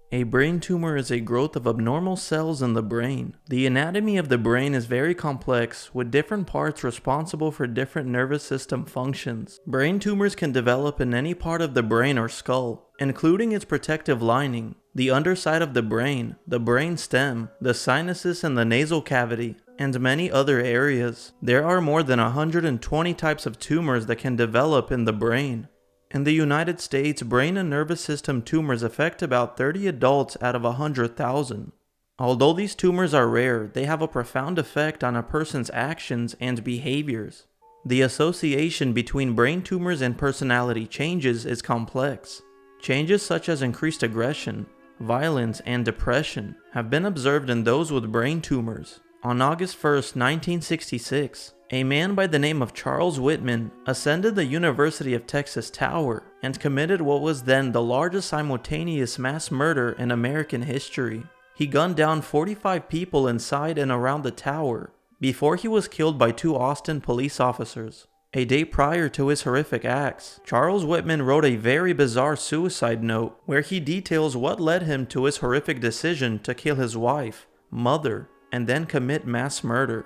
A brain tumor is a growth of abnormal cells in the brain. The anatomy of the brain is very complex, with different parts responsible for different nervous system functions. Brain tumors can develop in any part of the brain or skull, including its protective lining, the underside of the brain stem, the sinuses and the nasal cavity, and many other areas. There are more than 120 types of tumors that can develop in the brain. In the United States, brain and nervous system tumors affect about 30 adults out of 100,000. Although these tumors are rare, they have a profound effect on a person's actions and behaviors. The association between brain tumors and personality changes is complex. Changes such as increased aggression, violence, and depression have been observed in those with brain tumors. On August 1, 1966, a man by the name of Charles Whitman ascended the University of Texas Tower and committed what was then the largest simultaneous mass murder in American history. He gunned down 45 people inside and around the tower before he was killed by 2 Austin police officers. A day prior to his horrific acts, Charles Whitman wrote a very bizarre suicide note where he details what led him to his horrific decision to kill his wife, mother, and then commit mass murder.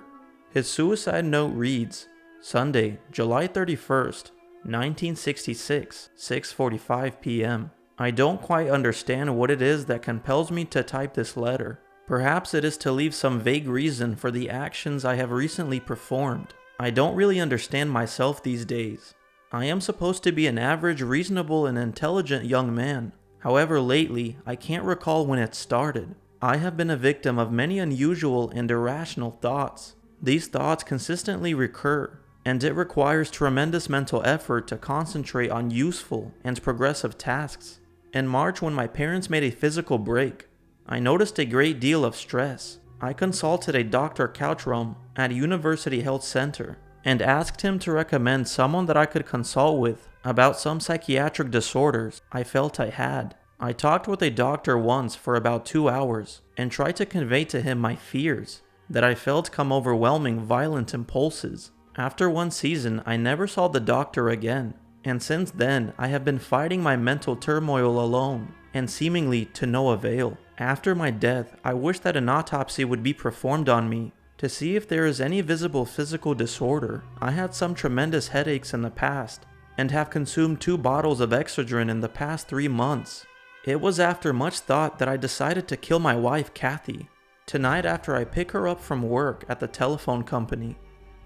His suicide note reads, Sunday, July 31st, 1966, 6:45 p.m. I don't quite understand what it is that compels me to type this letter. Perhaps it is to leave some vague reason for the actions I have recently performed. I don't really understand myself these days. I am supposed to be an average, reasonable, and intelligent young man. However, lately, I can't recall when it started. I have been a victim of many unusual and irrational thoughts. These thoughts consistently recur, and it requires tremendous mental effort to concentrate on useful and progressive tasks. In March, when my parents made a physical break, I noticed a great deal of stress. I consulted a Dr. Couchrum at University Health Center and asked him to recommend someone that I could consult with about some psychiatric disorders I felt I had. I talked with a doctor once for about 2 hours and tried to convey to him my fears that I felt come overwhelming violent impulses. After one season, I never saw the doctor again, and since then, I have been fighting my mental turmoil alone, and seemingly to no avail. After my death, I wish that an autopsy would be performed on me to see if there is any visible physical disorder. I had some tremendous headaches in the past, and have consumed 2 bottles of Excedrin in the past 3 months. It was after much thought that I decided to kill my wife, Kathy, tonight after I pick her up from work at the telephone company.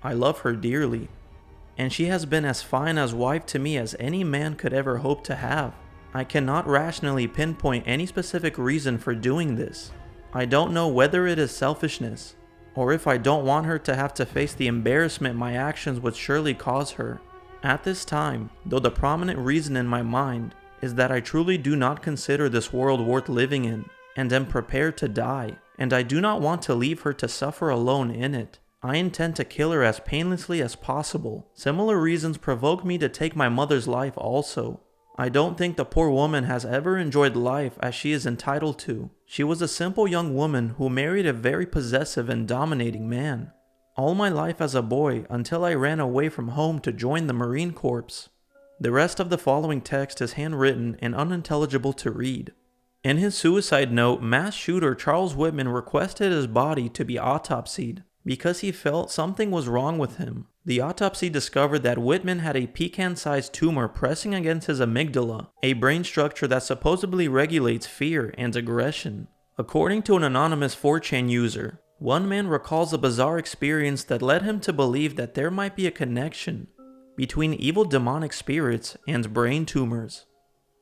I love her dearly, and she has been as fine a wife to me as any man could ever hope to have. I cannot rationally pinpoint any specific reason for doing this. I don't know whether it is selfishness, or if I don't want her to have to face the embarrassment my actions would surely cause her. At this time, though the prominent reason in my mind is that I truly do not consider this world worth living in, and am prepared to die, and I do not want to leave her to suffer alone in it. I intend to kill her as painlessly as possible. Similar reasons provoke me to take my mother's life also. I don't think the poor woman has ever enjoyed life as she is entitled to. She was a simple young woman who married a very possessive and dominating man. All my life as a boy until I ran away from home to join the Marine Corps. The rest of the following text is handwritten and unintelligible to read. In his suicide note, mass shooter Charles Whitman requested his body to be autopsied because he felt something was wrong with him. The autopsy discovered that Whitman had a pecan-sized tumor pressing against his amygdala, a brain structure that supposedly regulates fear and aggression. According to an anonymous 4chan user, one man recalls a bizarre experience that led him to believe that there might be a connection between evil demonic spirits and brain tumors.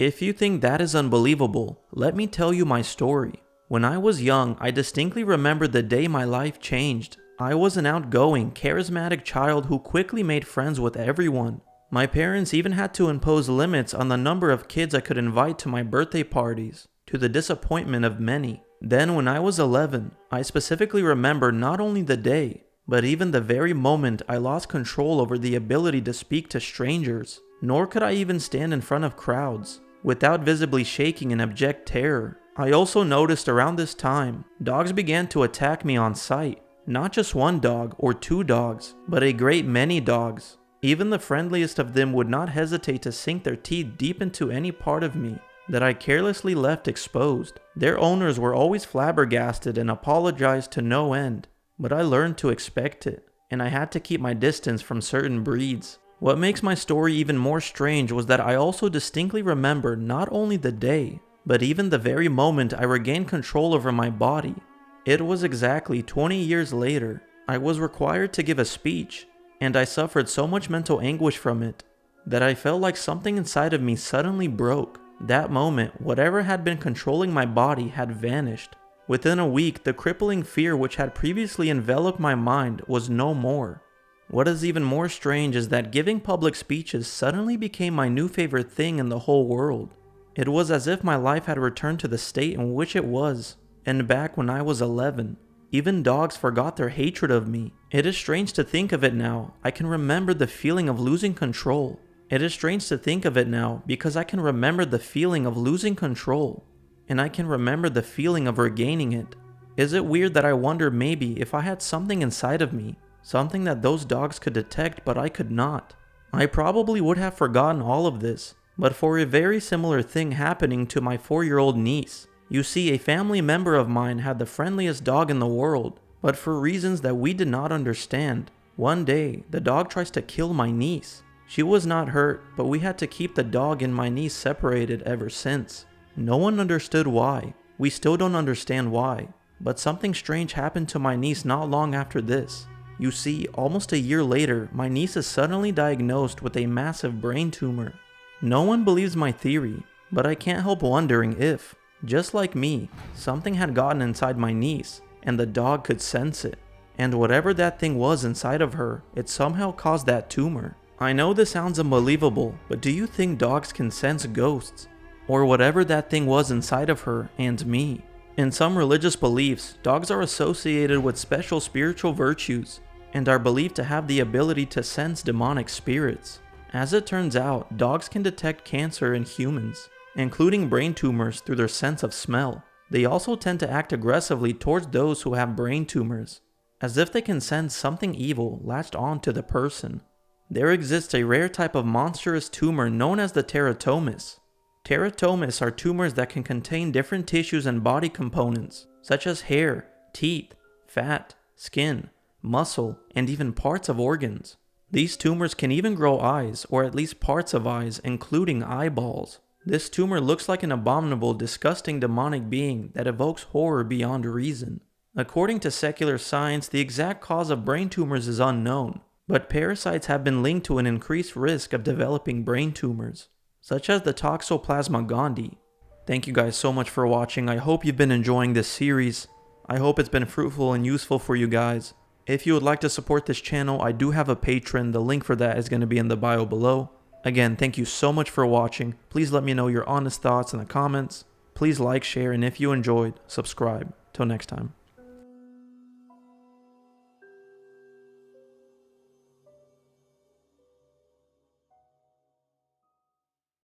If you think that is unbelievable, let me tell you my story. When I was young, I distinctly remember the day my life changed. I was an outgoing, charismatic child who quickly made friends with everyone. My parents even had to impose limits on the number of kids I could invite to my birthday parties, to the disappointment of many. Then when I was 11, I specifically remember not only the day, but even the very moment I lost control over the ability to speak to strangers. Nor could I even stand in front of crowds without visibly shaking in abject terror. I also noticed around this time, dogs began to attack me on sight. Not just one dog or 2 dogs, but a great many dogs. Even the friendliest of them would not hesitate to sink their teeth deep into any part of me. that I carelessly left exposed. Their owners were always flabbergasted and apologized to no end, but I learned to expect it, and I had to keep my distance from certain breeds. What makes my story even more strange was that I also distinctly remember not only the day, but even the very moment I regained control over my body. It was exactly 20 years later. I was required to give a speech, and I suffered so much mental anguish from it that I felt like something inside of me suddenly broke. That moment, whatever had been controlling my body had vanished. Within a week, the crippling fear which had previously enveloped my mind was no more. What is even more strange is that giving public speeches suddenly became my new favorite thing in the whole world. It was as if my life had returned to the state in which it was, and back when I was 11. Even dogs forgot their hatred of me. It is strange to think of it now. I can remember the feeling of losing control. It is strange to think of it now because I can remember the feeling of losing control, and I can remember the feeling of regaining it. Is it weird that I wonder maybe if I had something inside of me, something that those dogs could detect but I could not? I probably would have forgotten all of this, but for a very similar thing happening to my 4-year-old niece. You see, a family member of mine had the friendliest dog in the world, but for reasons that we did not understand, one day the dog tries to kill my niece. She was not hurt, but we had to keep the dog and my niece separated ever since. No one understood why. We still don't understand why. But something strange happened to my niece not long after this. You see, almost a year later, my niece is suddenly diagnosed with a massive brain tumor. No one believes my theory, but I can't help wondering if, just like me, something had gotten inside my niece, and the dog could sense it. And whatever that thing was inside of her, it somehow caused that tumor. I know this sounds unbelievable, but do you think dogs can sense ghosts? Or whatever that thing was inside of her and me? In some religious beliefs, dogs are associated with special spiritual virtues, and are believed to have the ability to sense demonic spirits. As it turns out, dogs can detect cancer in humans, including brain tumors, through their sense of smell. They also tend to act aggressively towards those who have brain tumors, as if they can sense something evil latched onto the person. There exists a rare type of monstrous tumor known as the teratomas. Teratomas are tumors that can contain different tissues and body components, such as hair, teeth, fat, skin, muscle, and even parts of organs. These tumors can even grow eyes, or at least parts of eyes, including eyeballs. This tumor looks like an abominable, disgusting demonic being that evokes horror beyond reason. According to secular science, the exact cause of brain tumors is unknown, but parasites have been linked to an increased risk of developing brain tumors, such as the Toxoplasma gondii. Thank you guys so much for watching. I hope you've been enjoying this series. I hope it's been fruitful and useful for you guys. If you would like to support this channel, I do have a Patreon. The link for that is going to be in the bio below. Again, thank you so much for watching. Please let me know your honest thoughts in the comments. Please like, share, and if you enjoyed, subscribe. Till next time.